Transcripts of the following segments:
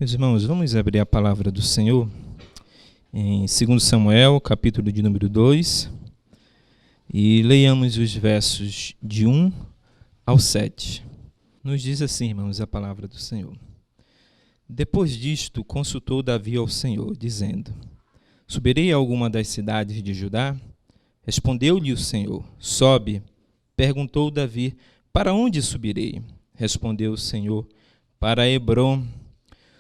Meus irmãos, vamos abrir a palavra do Senhor em 2 Samuel, capítulo de número 2, e leiamos os versos de 1 ao 7. Nos diz assim, irmãos, a palavra do Senhor. Depois disto, consultou Davi ao Senhor, dizendo: Subirei a alguma das cidades de Judá? Respondeu-lhe o Senhor: Sobe. Perguntou Davi: Para onde subirei? Respondeu o Senhor: Para Hebrom.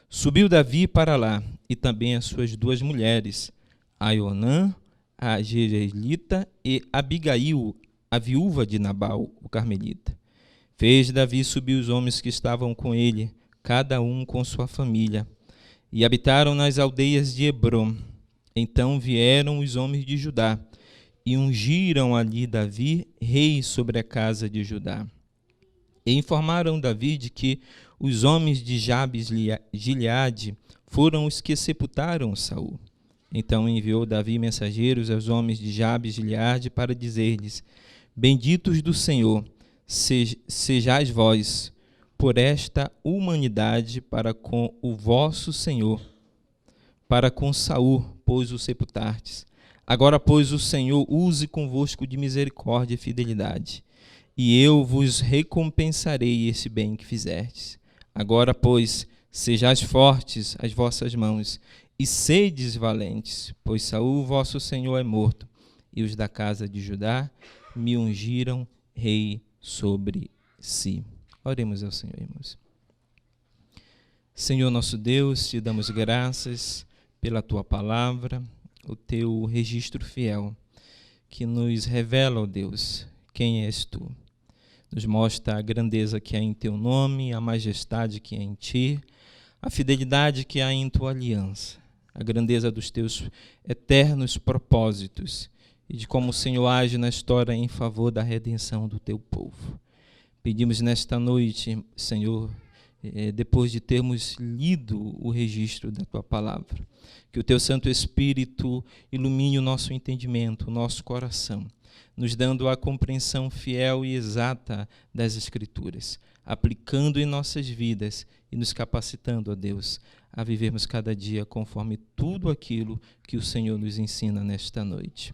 Subiu Davi para lá, e também as suas duas mulheres, Aionã, a jezreelita, e Abigail, a viúva de Nabal, o carmelita. Fez Davi subir os homens que estavam com ele, cada um com sua família, e habitaram nas aldeias de Hebrom. Então vieram os homens de Judá, e ungiram ali Davi, rei sobre a casa de Judá. E informaram Davi de que os homens de Jabes-Gileade foram os que sepultaram Saul. Então enviou Davi mensageiros aos homens de Jabes-Gileade para dizer-lhes: Benditos do Senhor, sejais vós por esta humanidade para com o vosso Senhor, para com Saul, pois o sepultastes. Agora, pois, o Senhor use convosco de misericórdia e fidelidade, e eu vos recompensarei esse bem que fizerdes. Agora, pois, sejais fortes as vossas mãos, e sedes valentes, pois Saul, vosso Senhor, é morto, e os da casa de Judá me ungiram rei sobre si. Oremos ao Senhor, irmãos. Senhor nosso Deus, te damos graças pela tua palavra, o teu registro fiel, que nos revela, ó Deus, quem és tu. Nos mostra a grandeza que há em teu nome, a majestade que há em ti, a fidelidade que há em tua aliança, a grandeza dos teus eternos propósitos e de como o Senhor age na história em favor da redenção do teu povo. Pedimos nesta noite, Senhor, depois de termos lido o registro da tua palavra, que o teu Santo Espírito ilumine o nosso entendimento, o nosso coração, nos dando a compreensão fiel e exata das Escrituras, aplicando em nossas vidas e nos capacitando, ó Deus, a vivermos cada dia conforme tudo aquilo que o Senhor nos ensina nesta noite.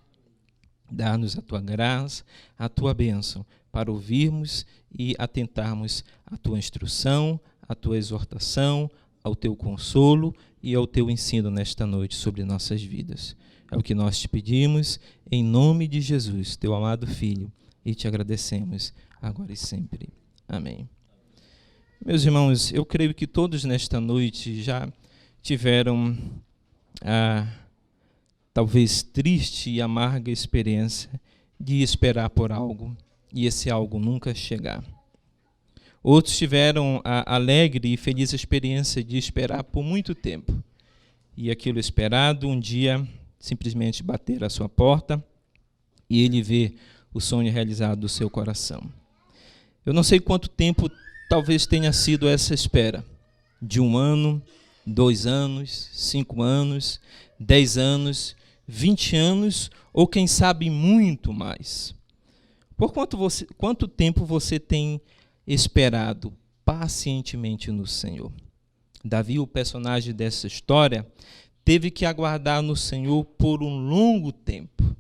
Dá-nos a tua graça, a tua bênção, para ouvirmos e atentarmos à tua instrução, à tua exortação, ao teu consolo e ao teu ensino nesta noite sobre nossas vidas. É o que nós te pedimos, em nome de Jesus, teu amado Filho, e te agradecemos, agora e sempre. Amém. Meus irmãos, eu creio que todos nesta noite já tiveram a talvez triste e amarga experiência de esperar por algo, e esse algo nunca chegar. Outros tiveram a alegre e feliz experiência de esperar por muito tempo, e aquilo esperado um dia simplesmente bater à sua porta e ele vê o sonho realizado do seu coração. Eu não sei quanto tempo talvez tenha sido essa espera, de 1 ano, 2 anos, 5 anos, 10 anos, 20 anos, ou quem sabe muito mais. Por quanto tempo você tem esperado pacientemente no Senhor? Davi, o personagem dessa história, teve que aguardar no Senhor por um longo tempo.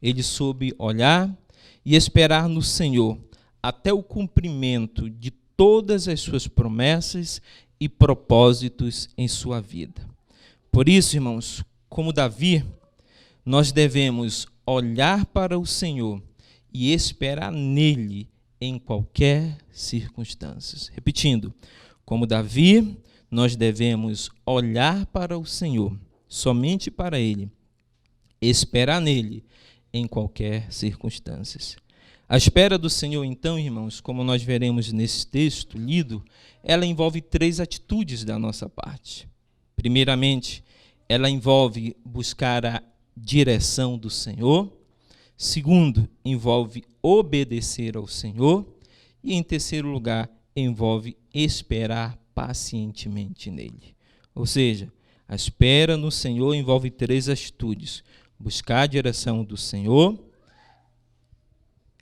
Ele soube olhar e esperar no Senhor até o cumprimento de todas as suas promessas e propósitos em sua vida. Por isso, irmãos, como Davi, nós devemos olhar para o Senhor e esperar nele em qualquer circunstância. Repetindo, como Davi, nós devemos olhar para o Senhor, somente para ele, esperar nele em qualquer circunstância. A espera do Senhor, então, irmãos, como nós veremos nesse texto lido, ela envolve 3 atitudes da nossa parte. Primeiramente, ela envolve buscar a direção do Senhor. Segundo, envolve obedecer ao Senhor. E, em terceiro lugar, envolve esperar pacientemente nele. Ou seja, a espera no Senhor envolve 3 atitudes: buscar a direção do Senhor,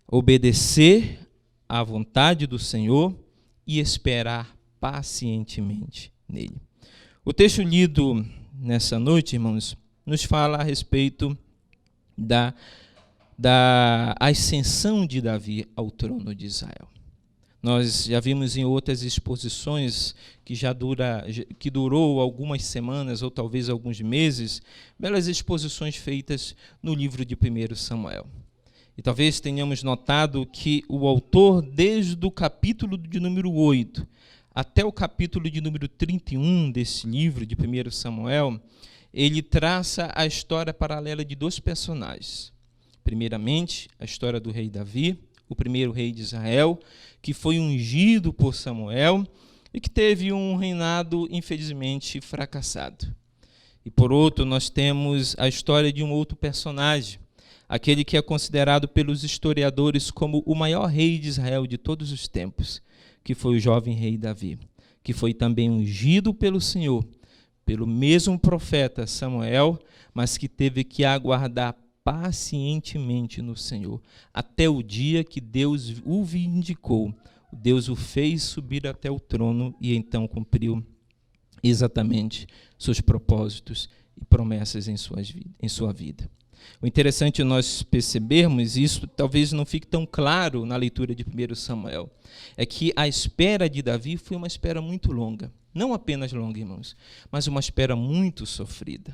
obedecer à vontade do Senhor e esperar pacientemente nele. O texto lido nessa noite, irmãos, nos fala a respeito da ascensão de Davi ao trono de Israel. Nós já vimos em outras exposições que durou algumas semanas ou talvez alguns meses, belas exposições feitas no livro de 1 Samuel. E talvez tenhamos notado que o autor, desde o capítulo de número 8 até o capítulo de número 31 desse livro de 1 Samuel, ele traça a história paralela de dois personagens. Primeiramente, a história do rei Davi, o primeiro rei de Israel, que foi ungido por Samuel e que teve um reinado, infelizmente, fracassado. E por outro, nós temos a história de um outro personagem, aquele que é considerado pelos historiadores como o maior rei de Israel de todos os tempos, que foi o jovem rei Davi, que foi também ungido pelo Senhor, pelo mesmo profeta Samuel, mas que teve que aguardar pacientemente no Senhor, até o dia que Deus o vindicou. Deus o fez subir até o trono e então cumpriu exatamente seus propósitos e promessas em sua vida. O interessante é nós percebermos, isso talvez não fique tão claro na leitura de 1 Samuel, é que a espera de Davi foi uma espera muito longa. Não apenas longa, irmãos, mas uma espera muito sofrida.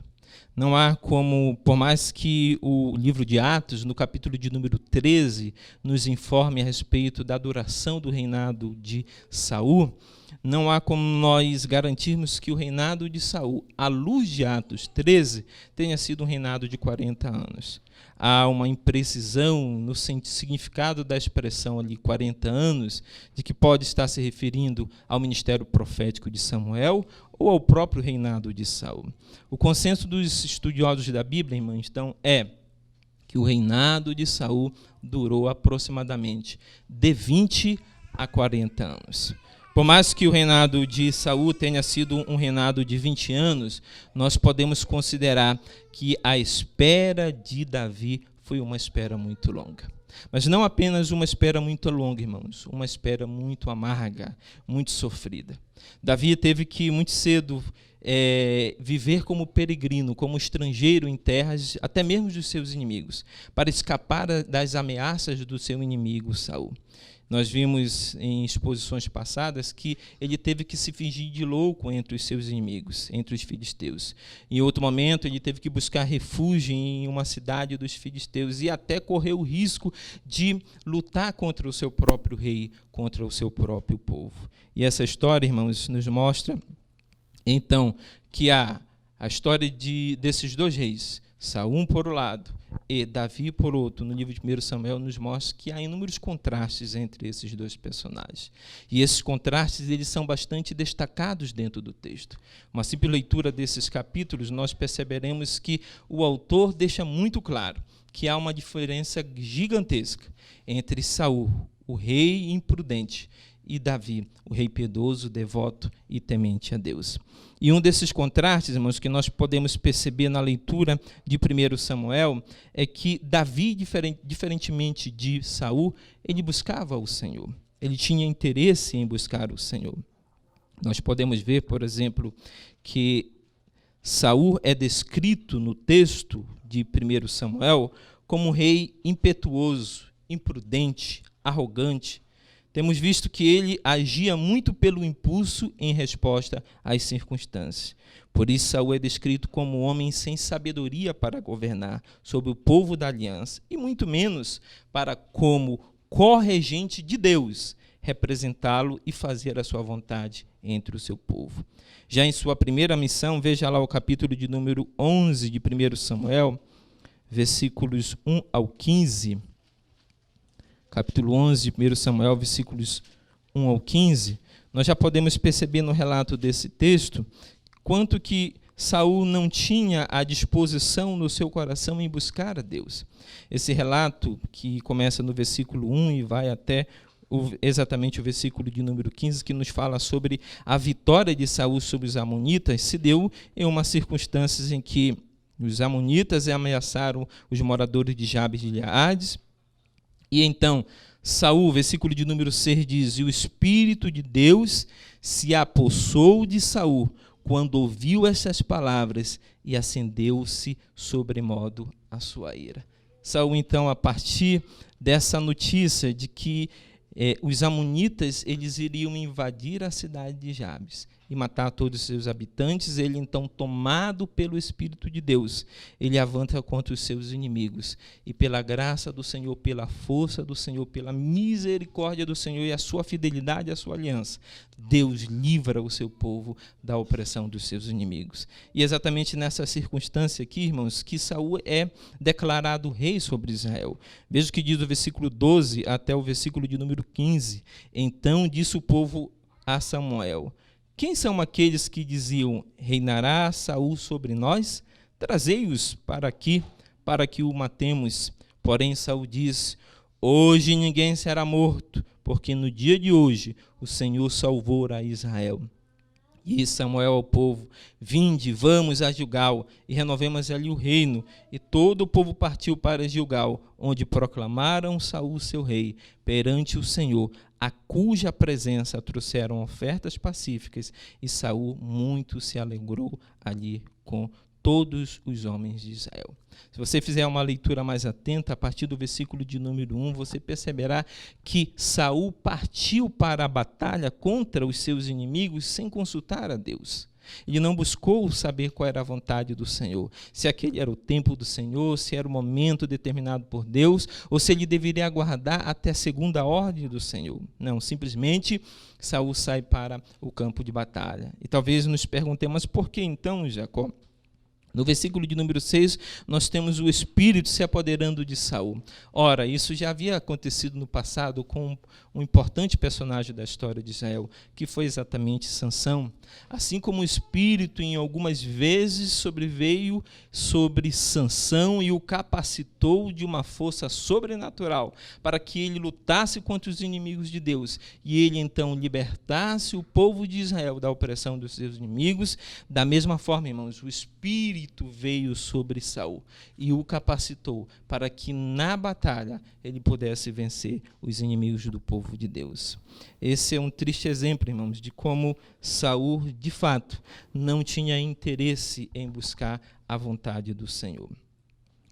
Não há como, por mais que o livro de Atos, no capítulo de número 13, nos informe a respeito da duração do reinado de Saul, não há como nós garantirmos que o reinado de Saul, à luz de Atos 13, tenha sido um reinado de 40 anos. Há uma imprecisão no significado da expressão ali, 40 anos, de que pode estar se referindo ao ministério profético de Samuel ou ao próprio reinado de Saul. O consenso dos estudiosos da Bíblia, irmãos, então, é que o reinado de Saul durou aproximadamente de 20 a 40 anos. Por mais que o reinado de Saul tenha sido um reinado de 20 anos, nós podemos considerar que a espera de Davi foi uma espera muito longa. Mas não apenas uma espera muito longa, irmãos, uma espera muito amarga, muito sofrida. Davi teve que, muito cedo, viver como peregrino, como estrangeiro em terras, até mesmo dos seus inimigos, para escapar das ameaças do seu inimigo Saul. Nós vimos em exposições passadas que ele teve que se fingir de louco entre os seus inimigos, entre os filisteus. Em outro momento, ele teve que buscar refúgio em uma cidade dos filisteus e até correr o risco de lutar contra o seu próprio rei, contra o seu próprio povo. E essa história, irmãos, nos mostra, então, que a história desses dois reis, Saul por um lado e Davi por outro, no livro de 1 Samuel, nos mostra que há inúmeros contrastes entre esses dois personagens. E esses contrastes, eles são bastante destacados dentro do texto. Uma simples leitura desses capítulos, nós perceberemos que o autor deixa muito claro que há uma diferença gigantesca entre Saul, o rei imprudente, e Davi, o rei piedoso, devoto e temente a Deus. E um desses contrastes, irmãos, que nós podemos perceber na leitura de 1 Samuel, é que Davi, diferentemente de Saul, ele buscava o Senhor. Ele tinha interesse em buscar o Senhor. Nós podemos ver, por exemplo, que Saul é descrito no texto de 1 Samuel como um rei impetuoso, imprudente, arrogante. Temos visto que ele agia muito pelo impulso em resposta às circunstâncias. Por isso, Saul é descrito como um homem sem sabedoria para governar sobre o povo da aliança, e muito menos para, como corregente de Deus, representá-lo e fazer a sua vontade entre o seu povo. Já em sua primeira missão, veja lá o capítulo de número 11 de 1 Samuel, versículos 1 ao 15. Capítulo 11 de 1 Samuel, versículos 1 ao 15, nós já podemos perceber no relato desse texto quanto que Saul não tinha a disposição no seu coração em buscar a Deus. Esse relato, que começa no versículo 1 e vai até exatamente o versículo de número 15, que nos fala sobre a vitória de Saul sobre os amonitas, se deu em uma circunstância em que os amonitas ameaçaram os moradores de Jabes de Gileade. E então, Saul, versículo de número 6 diz: e o Espírito de Deus se apossou de Saul quando ouviu essas palavras, e acendeu-se sobremodo a sua ira. Saul, então, a partir dessa notícia de que os amonitas eles iriam invadir a cidade de Jabes e matar todos os seus habitantes, ele então, tomado pelo Espírito de Deus, ele avança contra os seus inimigos, e pela graça do Senhor, pela força do Senhor, pela misericórdia do Senhor e a sua fidelidade à sua aliança, Deus livra o seu povo da opressão dos seus inimigos. E exatamente nessa circunstância aqui, irmãos, que Saul é declarado rei sobre Israel. Veja o que diz o versículo 12 até o versículo de número 15. Então disse o povo a Samuel: quem são aqueles que diziam, reinará Saul sobre nós? Trazei-os para aqui, para que o matemos. Porém Saul diz: hoje ninguém será morto, porque no dia de hoje o Senhor salvou a Israel. E Samuel ao povo: vinde, vamos a Gilgal, e renovemos ali o reino. E todo o povo partiu para Gilgal, onde proclamaram Saul seu rei, perante o Senhor, a cuja presença trouxeram ofertas pacíficas, e Saul muito se alegrou ali com todos os homens de Israel. Se você fizer uma leitura mais atenta, a partir do versículo de número 1, você perceberá que Saul partiu para a batalha contra os seus inimigos sem consultar a Deus. Ele não buscou saber qual era a vontade do Senhor, se aquele era o tempo do Senhor, se era o momento determinado por Deus, ou se ele deveria aguardar até a segunda ordem do Senhor. Não, simplesmente Saul sai para o campo de batalha. E talvez nos perguntemos, por que então, Jacó? No versículo de número 6, nós temos o Espírito se apoderando de Saul. Ora, isso já havia acontecido no passado com um importante personagem da história de Israel, que foi exatamente Sansão. Assim como o Espírito em algumas vezes sobreveio sobre Sansão e o capacitou de uma força sobrenatural para que ele lutasse contra os inimigos de Deus e ele então libertasse o povo de Israel da opressão dos seus inimigos, da mesma forma, irmãos, o Espírito veio sobre Saul e o capacitou para que na batalha ele pudesse vencer os inimigos do povo de Deus. Esse é um triste exemplo, irmãos, de como Saul, de fato, não tinha interesse em buscar a vontade do Senhor.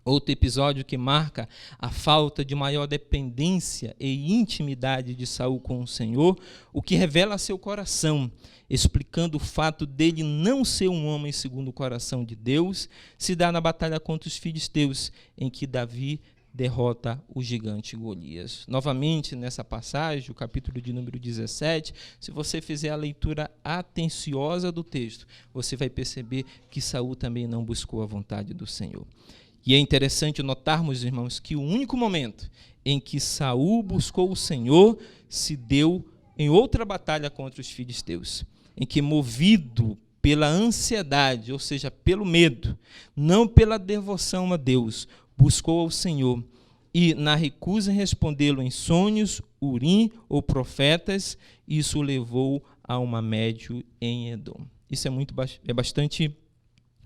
Outro episódio que marca a falta de maior dependência e intimidade de Saul com o Senhor, o que revela seu coração, explicando o fato dele não ser um homem segundo o coração de Deus, se dá na batalha contra os filisteus, em que Davi derrota o gigante Golias. Novamente, nessa passagem, o capítulo de número 17, se você fizer a leitura atenciosa do texto, você vai perceber que Saul também não buscou a vontade do Senhor. E é interessante notarmos, irmãos, que o único momento em que Saul buscou o Senhor se deu em outra batalha contra os filisteus, em que, movido pela ansiedade, ou seja, pelo medo, não pela devoção a Deus, buscou ao Senhor e, na recusa em respondê-lo em sonhos, urim ou profetas, isso o levou a uma médio em Edom. Isso é bastante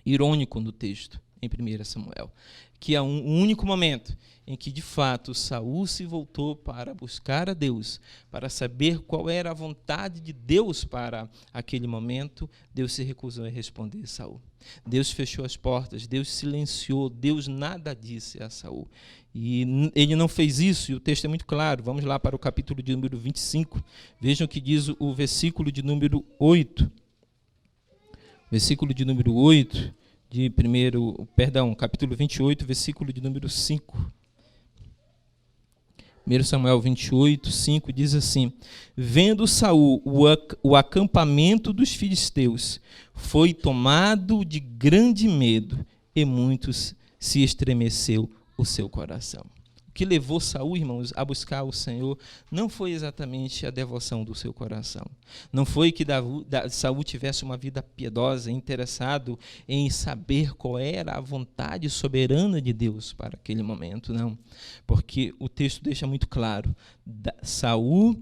irônico no texto, em 1 Samuel, que é um único momento em que, de fato, Saul se voltou para buscar a Deus, para saber qual era a vontade de Deus para aquele momento. Deus se recusou a responder a Saul. Deus fechou as portas, Deus silenciou, Deus nada disse a Saul. E ele não fez isso, e o texto é muito claro. Vamos lá para o capítulo de número 25. Vejam o que diz o versículo de número 8. Versículo de número 8. Capítulo 28, versículo de número 5. 1 Samuel 28, 5 diz assim: vendo Saul o acampamento dos filisteus, foi tomado de grande medo, e muitos se estremeceu o seu coração. O que levou Saul, irmãos, a buscar o Senhor não foi exatamente a devoção do seu coração. Não foi que Saul tivesse uma vida piedosa, interessado em saber qual era a vontade soberana de Deus para aquele momento, não. Porque o texto deixa muito claro, Saul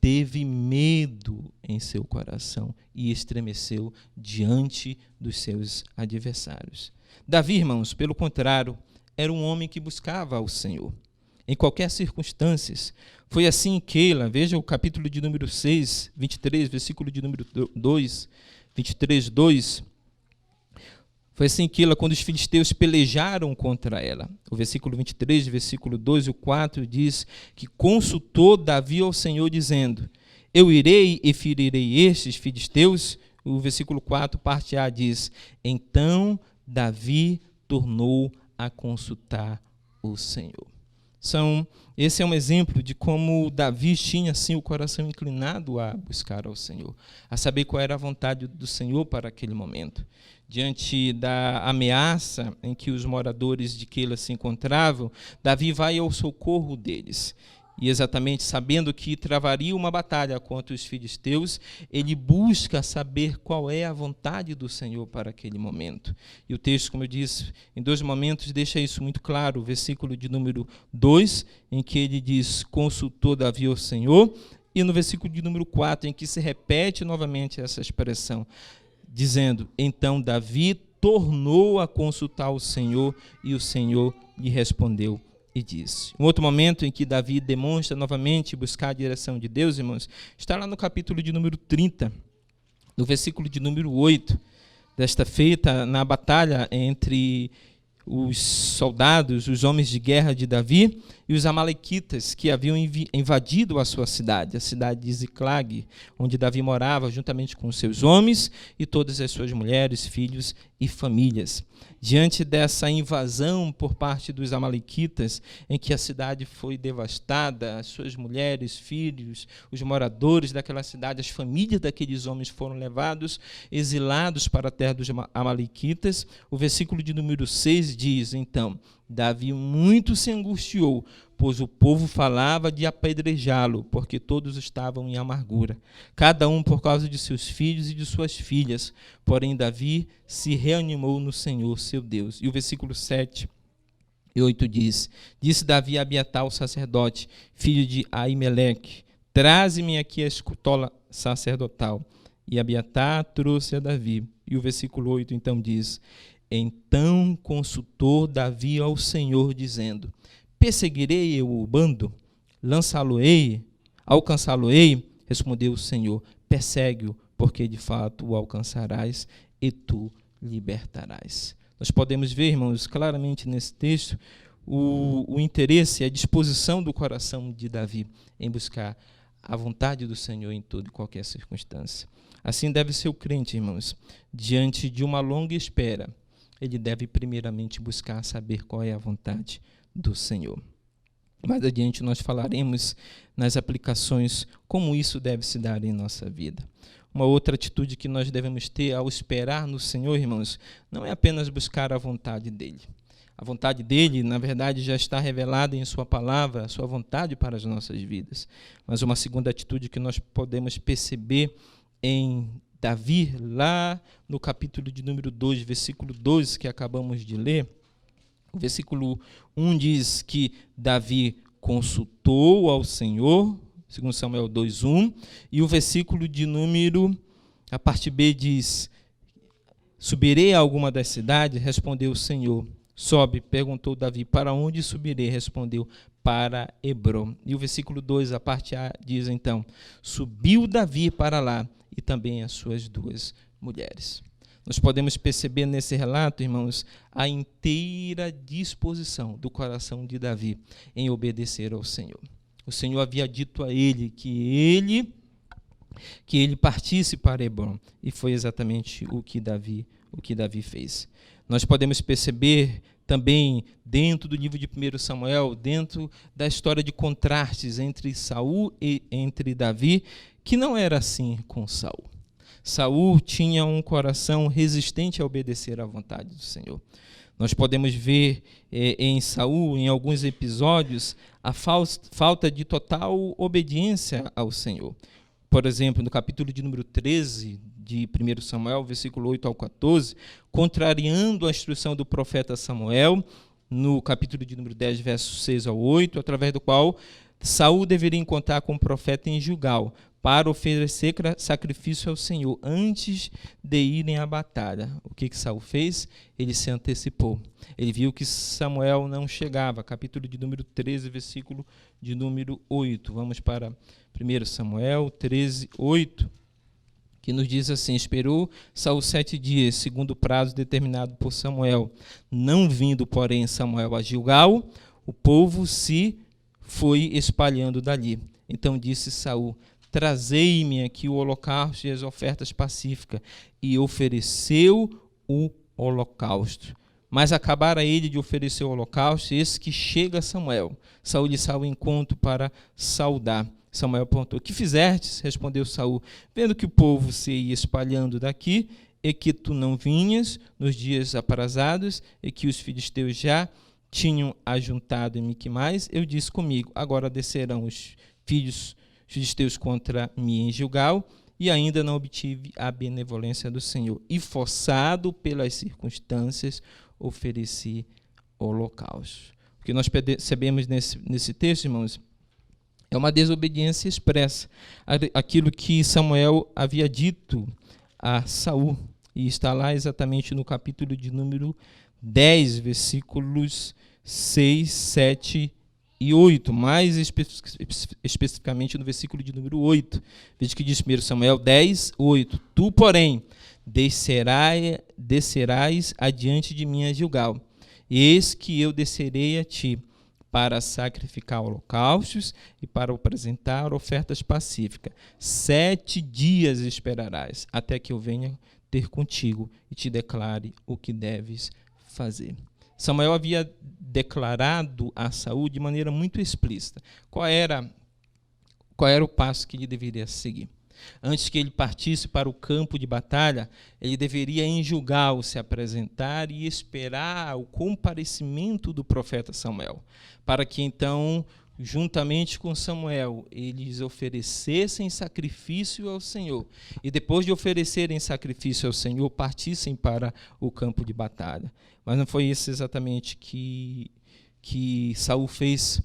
teve medo em seu coração e estremeceu diante dos seus adversários. Davi, irmãos, pelo contrário, era um homem que buscava ao Senhor em qualquer circunstância. Foi assim em Keila, veja o capítulo de número 6, 23, versículo de número 2, 23, 2, foi assim que ela, quando os filisteus pelejaram contra ela. O versículo 23, versículo 2 e o 4 diz que consultou Davi ao Senhor, dizendo: eu irei e ferirei estes filisteus. O versículo 4, parte A, diz: então Davi tornou a consultar o Senhor. Esse é um exemplo de como Davi tinha assim o coração inclinado a buscar ao Senhor, a saber qual era a vontade do Senhor para aquele momento. Diante da ameaça em que os moradores de Queila se encontravam, Davi vai ao socorro deles. E exatamente sabendo que travaria uma batalha contra os filisteus, ele busca saber qual é a vontade do Senhor para aquele momento. E o texto, como eu disse, em 2 momentos deixa isso muito claro. O versículo de número 2, em que ele diz: consultou Davi ao Senhor, e no versículo de número 4, em que se repete novamente essa expressão, dizendo: então Davi tornou a consultar o Senhor, e o Senhor lhe respondeu e disse. Um outro momento em que Davi demonstra novamente buscar a direção de Deus, irmãos, está lá no capítulo de número 30, no versículo de número 8, desta feita na batalha entre os soldados, os homens de guerra de Davi e os amalequitas que haviam invadido a sua cidade, a cidade de Ziclag, onde Davi morava juntamente com seus homens e todas as suas mulheres, filhos e famílias. Diante dessa invasão por parte dos amalequitas, em que a cidade foi devastada, as suas mulheres, filhos, os moradores daquela cidade, as famílias daqueles homens foram levados, exilados para a terra dos amalequitas. O versículo de número 6 diz, então: Davi muito se angustiou, pois o povo falava de apedrejá-lo, porque todos estavam em amargura, cada um por causa de seus filhos e de suas filhas. Porém, Davi se reanimou no Senhor, seu Deus. E o versículo 7 e 8 diz: disse Davi a Abiatar, o sacerdote, filho de Aimeleque: traze-me aqui a escutola sacerdotal. E Abiatar trouxe a Davi. E o versículo 8 então diz: então consultou Davi ao Senhor, dizendo: perseguirei eu o bando? Lançá-lo-ei? Alcançá-lo-ei? Respondeu o Senhor: persegue-o, porque de fato o alcançarás e tu libertarás. Nós podemos ver, irmãos, claramente nesse texto o interesse e a disposição do coração de Davi em buscar a vontade do Senhor em toda e qualquer circunstância. Assim deve ser o crente, irmãos, diante de uma longa espera. Ele deve primeiramente buscar saber qual é a vontade do Senhor. Mais adiante nós falaremos nas aplicações como isso deve se dar em nossa vida. Uma outra atitude que nós devemos ter ao esperar no Senhor, irmãos, não é apenas buscar a vontade dEle. A vontade dEle, na verdade, já está revelada em sua palavra, a sua vontade para as nossas vidas. Mas uma segunda atitude que nós podemos perceber em Davi, lá no capítulo de número 2, versículo 12, que acabamos de ler, o versículo 1 diz que Davi consultou ao Senhor, segundo Samuel 2:1, e o versículo de número, a parte B diz: subirei a alguma das cidades? Respondeu o Senhor. Sobe, perguntou Davi, para onde subirei? Respondeu, para Hebrom. E o versículo 2, a parte A, diz então: subiu Davi para lá, e também as suas 2 mulheres. Nós podemos perceber nesse relato, irmãos, a inteira disposição do coração de Davi em obedecer ao Senhor. O Senhor havia dito a ele que ele partisse para Hebrom, e foi exatamente o que Davi fez. Nós podemos perceber também dentro do livro de 1 Samuel, dentro da história de contrastes entre Saul e entre Davi, que não era assim com Saul. Saul tinha um coração resistente a obedecer à vontade do Senhor. Nós podemos ver em Saul, em alguns episódios, a falta de total obediência ao Senhor. Por exemplo, no capítulo de número 13 de 1 Samuel, versículo 8 ao 14, contrariando a instrução do profeta Samuel, no capítulo de número 10, versos 6 ao 8, através do qual Saul deveria encontrar com o profeta em Gilgal, para oferecer sacrifício ao Senhor antes de irem à batalha. O que Saul fez? Ele se antecipou. Ele viu que Samuel não chegava. Capítulo de número 13, versículo de número 8. Vamos para 1 Samuel 13, 8. que nos diz assim: esperou Saul 7 dias, segundo o prazo determinado por Samuel. Não vindo, porém, Samuel a Gilgal, o povo se foi espalhando dali. Então disse Saul: trazei-me aqui o holocausto e as ofertas pacíficas. E ofereceu o holocausto. Mas acabara ele de oferecer o holocausto, e eis que chega Samuel. Saul lhe sai ao encontro para saudar. Samuel perguntou: que fizestes? Respondeu Saul: vendo que o povo se ia espalhando daqui, e que tu não vinhas nos dias aprazados, e que os filisteus já tinham ajuntado em Miquimais, eu disse comigo: agora descerão os filisteus contra mim em Gilgal, e ainda não obtive a benevolência do Senhor. E forçado pelas circunstâncias, ofereci holocausto. O que nós percebemos nesse texto, irmãos, é uma desobediência expressa. Aquilo que Samuel havia dito a Saul, e está lá exatamente no capítulo de número 10, versículos 6, 7 e 8, mais especificamente no versículo de número 8. Veja que diz 1 Samuel 10, 8. Tu, porém, descerás adiante de mim a Gilgal, e eis que eu descerei a ti, para sacrificar holocaustos e para apresentar ofertas pacíficas. 7 dias esperarás, até que eu venha ter contigo e te declare o que deves fazer. Samuel havia declarado a Saul de maneira muito explícita qual era o passo que ele deveria seguir. Antes que ele partisse para o campo de batalha, ele deveria em Gilgal se apresentar e esperar o comparecimento do profeta Samuel, para que então, juntamente com Samuel, eles oferecessem sacrifício ao Senhor, e depois de oferecerem sacrifício ao Senhor, partissem para o campo de batalha. Mas não foi isso exatamente que Saul fez.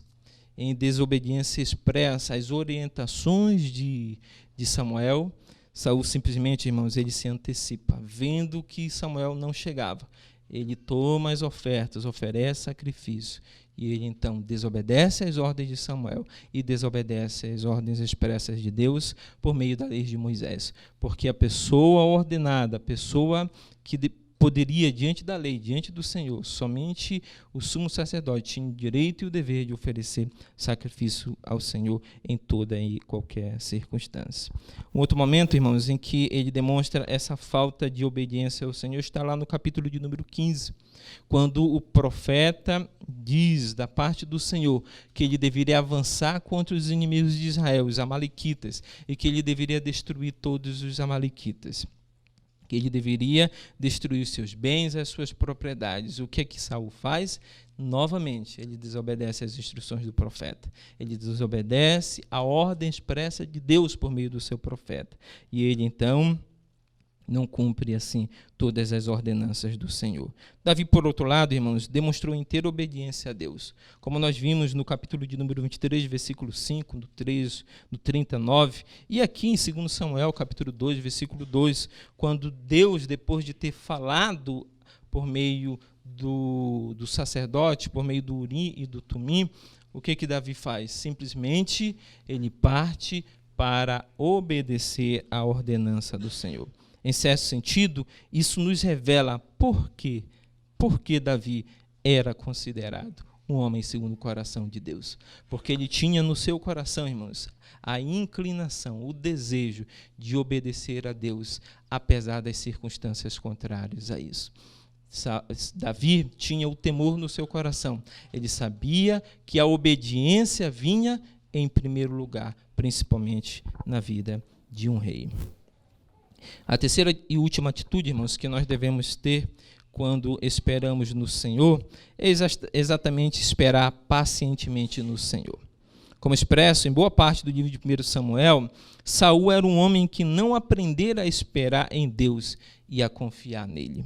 Em desobediência expressa às orientações de Samuel, Saul simplesmente, irmãos, ele se antecipa, vendo que Samuel não chegava. Ele toma as ofertas, oferece sacrifício, e ele então desobedece às ordens de Samuel e desobedece às ordens expressas de Deus por meio da lei de Moisés. Porque a pessoa ordenada, a pessoa que poderia, diante da lei, diante do Senhor, somente o sumo sacerdote tinha o direito e o dever de oferecer sacrifício ao Senhor em toda e qualquer circunstância. Um outro momento, irmãos, em que ele demonstra essa falta de obediência ao Senhor está lá no capítulo de número 15, quando o profeta diz da parte do Senhor que ele deveria avançar contra os inimigos de Israel, os amalequitas, e que ele deveria destruir todos os amalequitas, que ele deveria destruir os seus bens e as suas propriedades. O que é que Saul faz? Novamente, ele desobedece às instruções do profeta. Ele desobedece à ordem expressa de Deus por meio do seu profeta. E ele, então, não cumpre, assim, todas as ordenanças do Senhor. Davi, por outro lado, irmãos, demonstrou inteira obediência a Deus. Como nós vimos no capítulo de número 23, versículo 5, do 39, e aqui em 2 Samuel, capítulo 2, versículo 2, quando Deus, depois de ter falado por meio do sacerdote, por meio do Urim e do Tumim, o que Davi faz? Simplesmente ele parte para obedecer à ordenança do Senhor. Em certo sentido, isso nos revela por que Davi era considerado um homem segundo o coração de Deus. Porque ele tinha no seu coração, irmãos, a inclinação, o desejo de obedecer a Deus, apesar das circunstâncias contrárias a isso. Davi tinha o temor no seu coração. Ele sabia que a obediência vinha em primeiro lugar, principalmente na vida de um rei. A terceira e última atitude, irmãos, que nós devemos ter quando esperamos no Senhor é exatamente esperar pacientemente no Senhor. Como expresso em boa parte do livro de 1 Samuel, Saul era um homem que não aprendera a esperar em Deus e a confiar nele.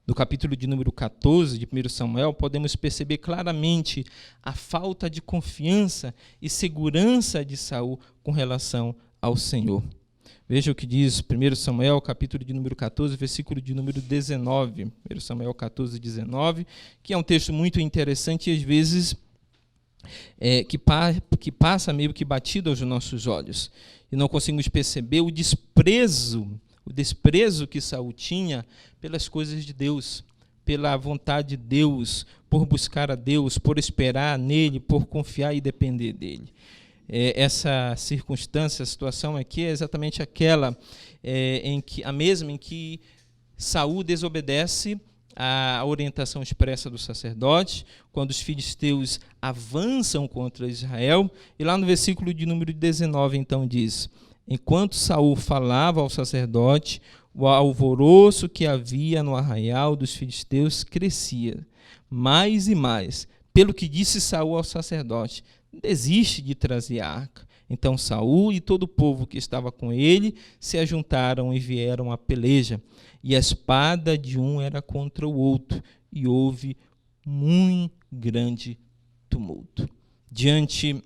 No capítulo de número 14 de 1 Samuel, podemos perceber claramente a falta de confiança e segurança de Saul com relação ao Senhor. Veja o que diz 1 Samuel, capítulo de número 14, versículo de número 19. 1 Samuel 14, 19, que é um texto muito interessante e às vezes que passa meio que batido aos nossos olhos. E não conseguimos perceber o desprezo o desprezo que Saul tinha pelas coisas de Deus, pela vontade de Deus, por buscar a Deus, por esperar nele, por confiar e depender dele. Essa circunstância, a situação aqui é exatamente aquela a mesma em que Saul desobedece a orientação expressa do sacerdote, quando os filisteus avançam contra Israel, e lá no versículo de número 19, então, diz: enquanto Saul falava ao sacerdote, o alvoroço que havia no arraial dos filisteus crescia mais e mais, pelo que disse Saul ao sacerdote: desiste de trazer a arca. Então Saul e todo o povo que estava com ele se ajuntaram e vieram à peleja, e a espada de um era contra o outro, e houve muito grande tumulto. Diante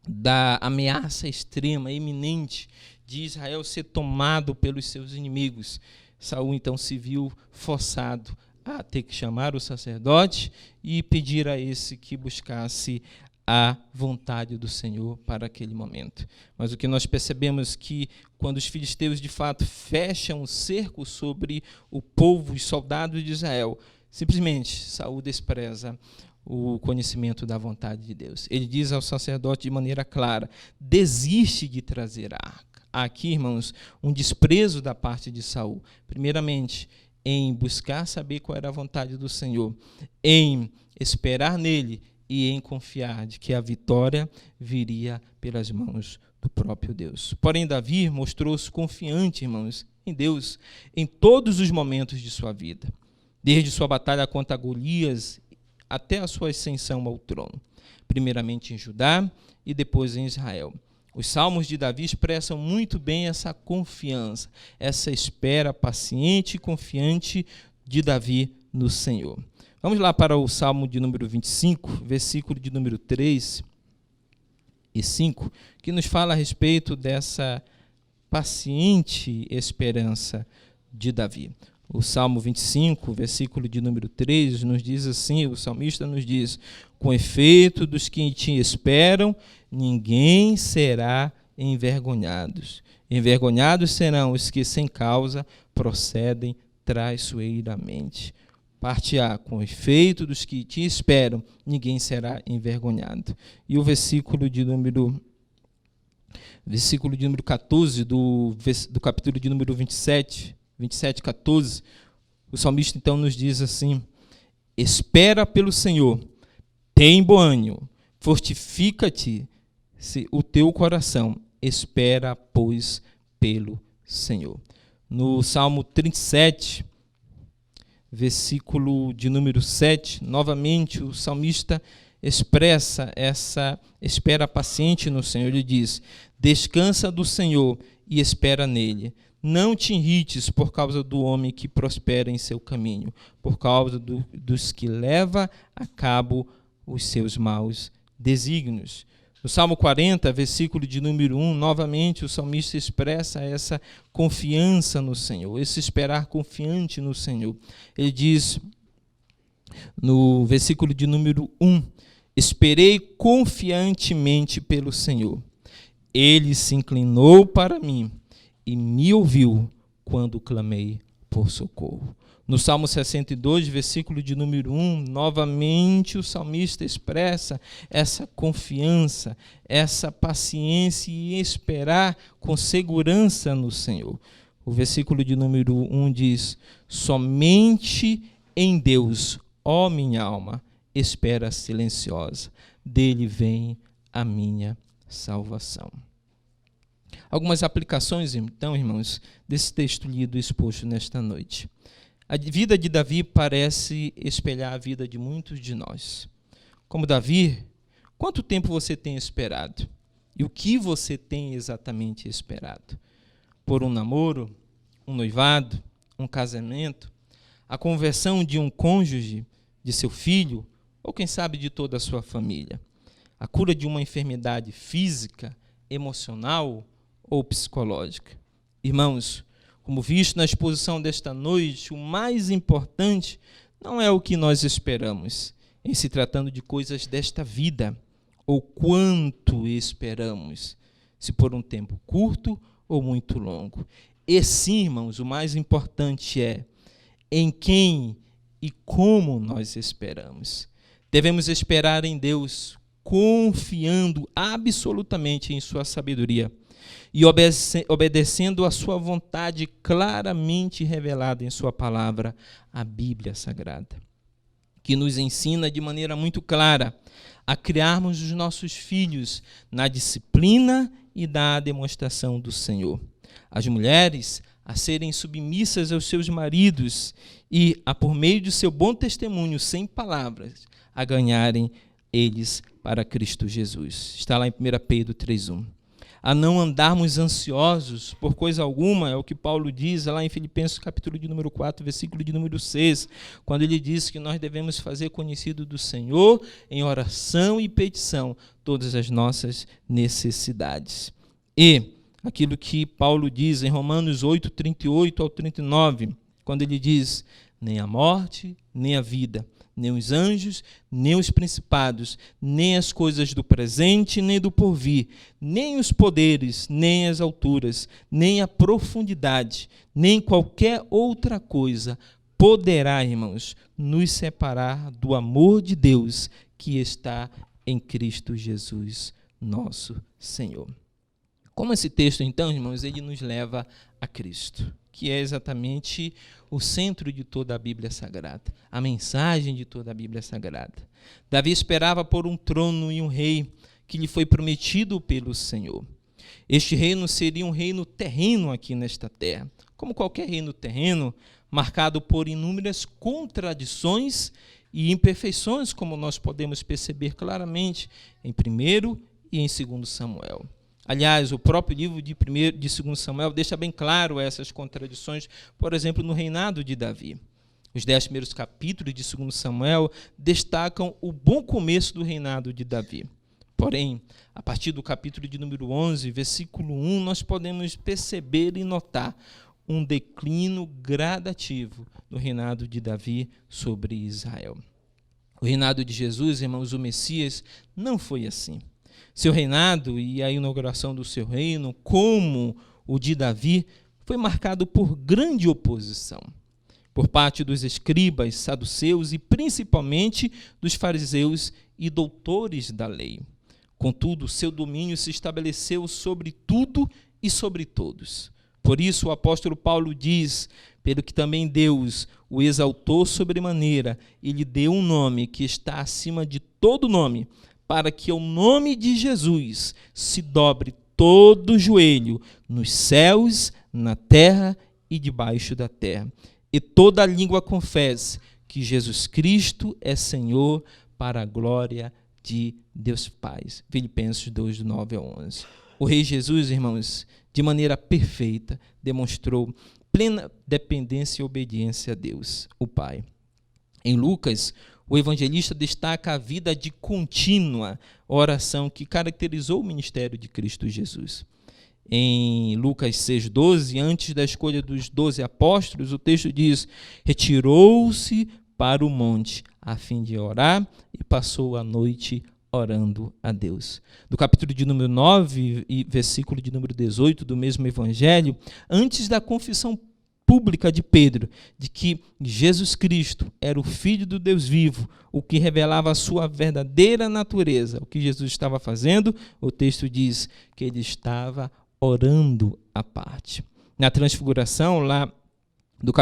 da ameaça extrema, iminente, de Israel ser tomado pelos seus inimigos, Saul então se viu forçado a ter que chamar o sacerdote e pedir a esse que buscasse a vontade do Senhor para aquele momento. Mas o que nós percebemos que quando os filisteus de fato fecham o cerco sobre o povo, os soldados de Israel, simplesmente Saul despreza o conhecimento da vontade de Deus. Ele diz ao sacerdote de maneira clara: desiste de trazer a arca. Há aqui, irmãos, um desprezo da parte de Saul. Primeiramente, em buscar saber qual era a vontade do Senhor, em esperar nele e em confiar de que a vitória viria pelas mãos do próprio Deus. Porém, Davi mostrou-se confiante, irmãos, em Deus em todos os momentos de sua vida, desde sua batalha contra Golias até a sua ascensão ao trono, primeiramente em Judá e depois em Israel. Os salmos de Davi expressam muito bem essa confiança, essa espera paciente e confiante de Davi no Senhor. Vamos lá para o Salmo de número 25, versículo de número 3 e 5, que nos fala a respeito dessa paciente esperança de Davi. O Salmo 25, versículo de número 3, nos diz assim, o salmista nos diz: com efeito dos que em ti esperam, ninguém será envergonhados. Envergonhados serão os que sem causa procedem traiçoeiramente. Parte A, com efeito dos que te esperam, ninguém será envergonhado. E o versículo de número 14 do capítulo de número 27, 14, o salmista então nos diz assim: espera pelo Senhor, tem bom ânimo, fortifica-te o teu coração, espera, pois, pelo Senhor. No Salmo 37, versículo de número 7, novamente o salmista expressa essa espera paciente no Senhor. Ele diz: descansa do Senhor e espera nele. Não te irrites por causa do homem que prospera em seu caminho, por causa dos que leva a cabo os seus maus desígnios. No Salmo 40, versículo de número 1, novamente o salmista expressa essa confiança no Senhor, esse esperar confiante no Senhor. Ele diz, no versículo de número 1, esperei confiantemente pelo Senhor. Ele se inclinou para mim e me ouviu quando clamei por socorro. No Salmo 62, versículo de número 1, novamente o salmista expressa essa confiança, essa paciência e esperar com segurança no Senhor. O versículo de número 1 diz: somente em Deus, ó minha alma, espera silenciosa, dele vem a minha salvação. Algumas aplicações, então, irmãos, desse texto lido e exposto nesta noite. A vida de Davi parece espelhar a vida de muitos de nós. Como Davi, quanto tempo você tem esperado? E o que você tem exatamente esperado? Por um namoro, um noivado, um casamento, a conversão de um cônjuge, de seu filho, ou quem sabe de toda a sua família? A cura de uma enfermidade física, emocional ou psicológica? Irmãos, como visto na exposição desta noite, o mais importante não é o que nós esperamos, em se tratando de coisas desta vida, ou quanto esperamos, se por um tempo curto ou muito longo. E sim, irmãos, o mais importante é em quem e como nós esperamos. Devemos esperar em Deus, confiando absolutamente em sua sabedoria e obedecendo a sua vontade claramente revelada em sua palavra, a Bíblia Sagrada, que nos ensina de maneira muito clara a criarmos os nossos filhos na disciplina e na demonstração do Senhor. As mulheres a serem submissas aos seus maridos e, por meio de seu bom testemunho, sem palavras, a ganharem eles para Cristo Jesus. Está lá em 1 Pedro 3:1. A não andarmos ansiosos por coisa alguma, é o que Paulo diz lá em Filipenses capítulo de número 4, versículo de número 6, quando ele diz que nós devemos fazer conhecido do Senhor em oração e petição todas as nossas necessidades. E aquilo que Paulo diz em Romanos 8, 38 ao 39, quando ele diz: nem a morte, nem a vida, nem os anjos, nem os principados, nem as coisas do presente, nem do porvir, nem os poderes, nem as alturas, nem a profundidade, nem qualquer outra coisa poderá, irmãos, nos separar do amor de Deus que está em Cristo Jesus, nosso Senhor. Como esse texto, então, irmãos, ele nos leva a Cristo, que é exatamente o centro de toda a Bíblia Sagrada, a mensagem de toda a Bíblia Sagrada. Davi esperava por um trono e um rei que lhe foi prometido pelo Senhor. Este reino seria um reino terreno aqui nesta terra, como qualquer reino terreno, marcado por inúmeras contradições e imperfeições, como nós podemos perceber claramente em 1º e em 2º Samuel. Aliás, o próprio livro de 2 Samuel deixa bem claro essas contradições, por exemplo, no reinado de Davi. Os 10 primeiros capítulos de 2 Samuel destacam o bom começo do reinado de Davi. Porém, a partir do capítulo de número 11, versículo 1, nós podemos perceber e notar um declínio gradativo no reinado de Davi sobre Israel. O reinado de Jesus, irmãos, o Messias, não foi assim. Seu reinado e a inauguração do seu reino, como o de Davi, foi marcado por grande oposição por parte dos escribas, saduceus e principalmente dos fariseus e doutores da lei. Contudo, seu domínio se estabeleceu sobre tudo e sobre todos. Por isso o apóstolo Paulo diz: pelo que também Deus o exaltou sobremaneira e lhe deu um nome que está acima de todo nome, para que ao nome de Jesus se dobre todo o joelho, nos céus, na terra e debaixo da terra, e toda língua confesse que Jesus Cristo é Senhor, para a glória de Deus Pai. Filipenses 2, 9 a 11. O Rei Jesus, irmãos, de maneira perfeita, demonstrou plena dependência e obediência a Deus, o Pai. Em Lucas, o evangelista destaca a vida de contínua oração que caracterizou o ministério de Cristo Jesus. Em Lucas 6,12, antes da escolha dos 12 apóstolos, o texto diz: retirou-se para o monte a fim de orar e passou a noite orando a Deus. Do capítulo de número 9 e versículo de número 18 do mesmo evangelho, antes da confissão pública de Pedro, de que Jesus Cristo era o Filho do Deus vivo, o que revelava a sua verdadeira natureza, o que Jesus estava fazendo, o texto diz que ele estava orando à parte. Na transfiguração, lá do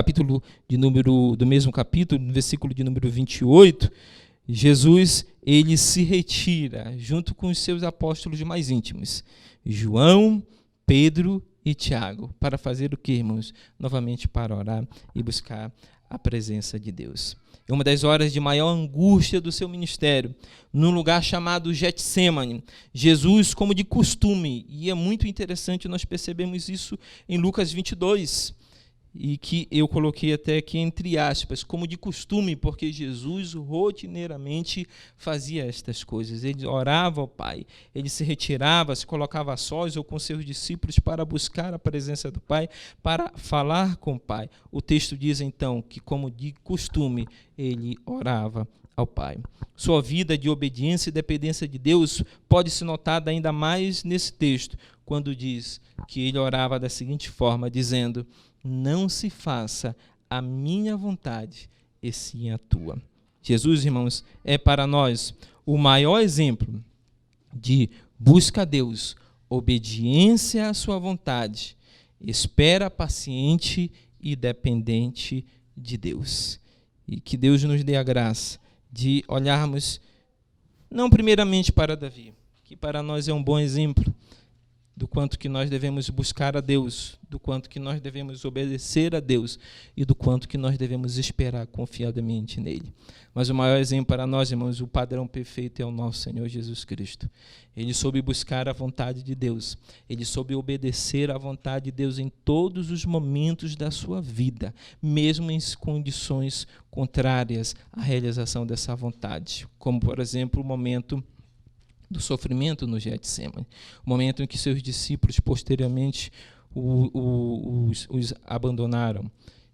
mesmo capítulo, no versículo de número 28, Jesus, ele se retira junto com os seus apóstolos mais íntimos, João, Pedro e Tiago, para fazer o que, irmãos? Novamente para orar e buscar a presença de Deus. Em uma das horas de maior angústia do seu ministério, num lugar chamado Getsêmani, Jesus, como de costume, e é muito interessante nós percebemos isso em Lucas 22, e que eu coloquei até aqui entre aspas, como de costume, porque Jesus rotineiramente fazia estas coisas. Ele orava ao Pai, ele se retirava, se colocava a sós ou com seus discípulos para buscar a presença do Pai, para falar com o Pai. O texto diz então que, como de costume, ele orava ao Pai. Sua vida de obediência e dependência de Deus pode ser notada ainda mais nesse texto, quando diz que ele orava da seguinte forma, dizendo: não se faça a minha vontade, e sim a tua. Jesus, irmãos, é para nós o maior exemplo de busca a Deus, obediência à sua vontade, espera paciente e dependente de Deus. E que Deus nos dê a graça de olharmos não primeiramente para Davi, que para nós é um bom exemplo do quanto que nós devemos buscar a Deus, do quanto que nós devemos obedecer a Deus e do quanto que nós devemos esperar confiadamente nele. Mas o maior exemplo para nós, irmãos, o padrão perfeito é o nosso Senhor Jesus Cristo. Ele soube buscar a vontade de Deus, ele soube obedecer à vontade de Deus em todos os momentos da sua vida, mesmo em condições contrárias à realização dessa vontade, como, por exemplo, o momento do sofrimento no Getsemane, o momento em que seus discípulos posteriormente os abandonaram.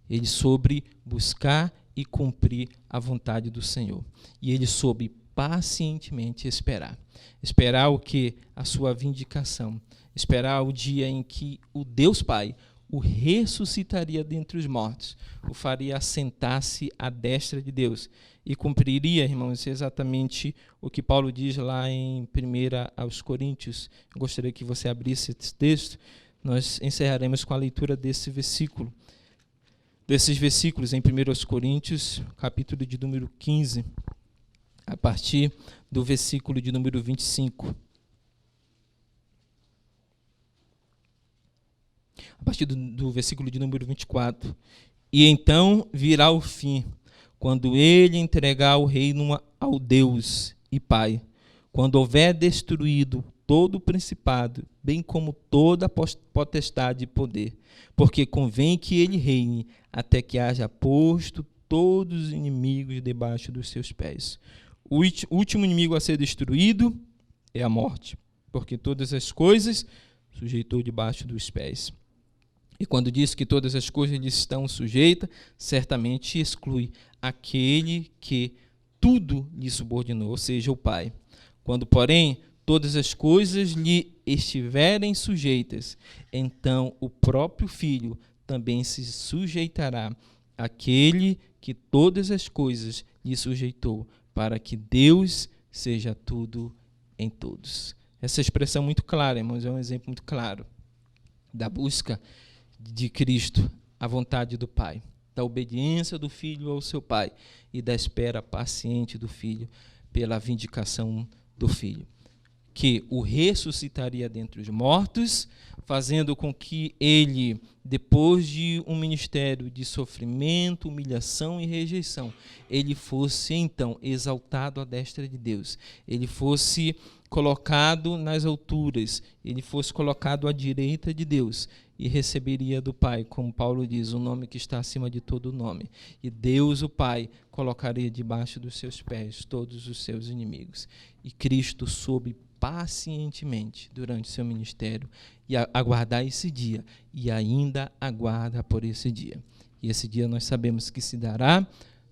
Ele soube buscar e cumprir a vontade do Senhor. E ele soube pacientemente esperar. Esperar o quê? A sua vindicação. Esperar o dia em que o Deus Pai o ressuscitaria dentre os mortos, o faria assentar-se à destra de Deus e cumpriria, irmãos, exatamente o que Paulo diz lá em 1 aos Coríntios. Eu gostaria que você abrisse esse texto. Nós encerraremos com a leitura desses versículos em 1 aos Coríntios, capítulo de número 15, a partir do versículo de número 25. A partir do versículo de número 24. E então virá o fim, quando ele entregar o reino ao Deus e Pai, quando houver destruído todo o principado, bem como toda a potestade e poder, porque convém que ele reine até que haja posto todos os inimigos debaixo dos seus pés. O último inimigo a ser destruído é a morte, porque todas as coisas sujeitou debaixo dos pés. E quando diz que todas as coisas lhe estão sujeitas, certamente exclui aquele que tudo lhe subordinou, ou seja, o Pai. Quando, porém, todas as coisas lhe estiverem sujeitas, então o próprio Filho também se sujeitará àquele que todas as coisas lhe sujeitou, para que Deus seja tudo em todos. Essa expressão muito clara, irmãos, é um exemplo muito claro da busca de Cristo à vontade do Pai, da obediência do Filho ao seu Pai e da espera paciente do Filho pela vindicação do Filho, que o ressuscitaria dentre os mortos, fazendo com que ele, depois de um ministério de sofrimento, humilhação e rejeição, ele fosse então exaltado à destra de Deus, ele fosse colocado nas alturas, ele fosse colocado à direita de Deus e receberia do Pai, como Paulo diz, o nome que está acima de todo nome. E Deus, o Pai, colocaria debaixo dos seus pés todos os seus inimigos. E Cristo soube pacientemente durante seu ministério e aguardar esse dia, e ainda aguarda por esse dia. E esse dia nós sabemos que se dará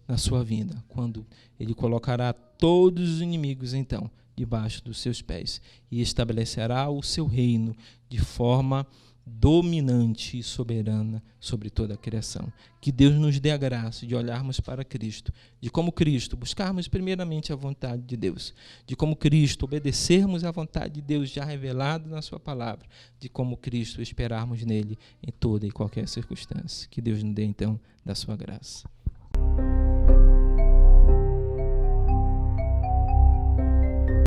na sua vinda, quando ele colocará todos os inimigos, então, debaixo dos seus pés, e estabelecerá o seu reino de forma dominante e soberana sobre toda a criação. Que Deus nos dê a graça de olharmos para Cristo, de como Cristo buscarmos primeiramente a vontade de Deus, de como Cristo obedecermos à vontade de Deus já revelado na sua palavra, de como Cristo esperarmos nele em toda e qualquer circunstância. Que Deus nos dê então da sua graça.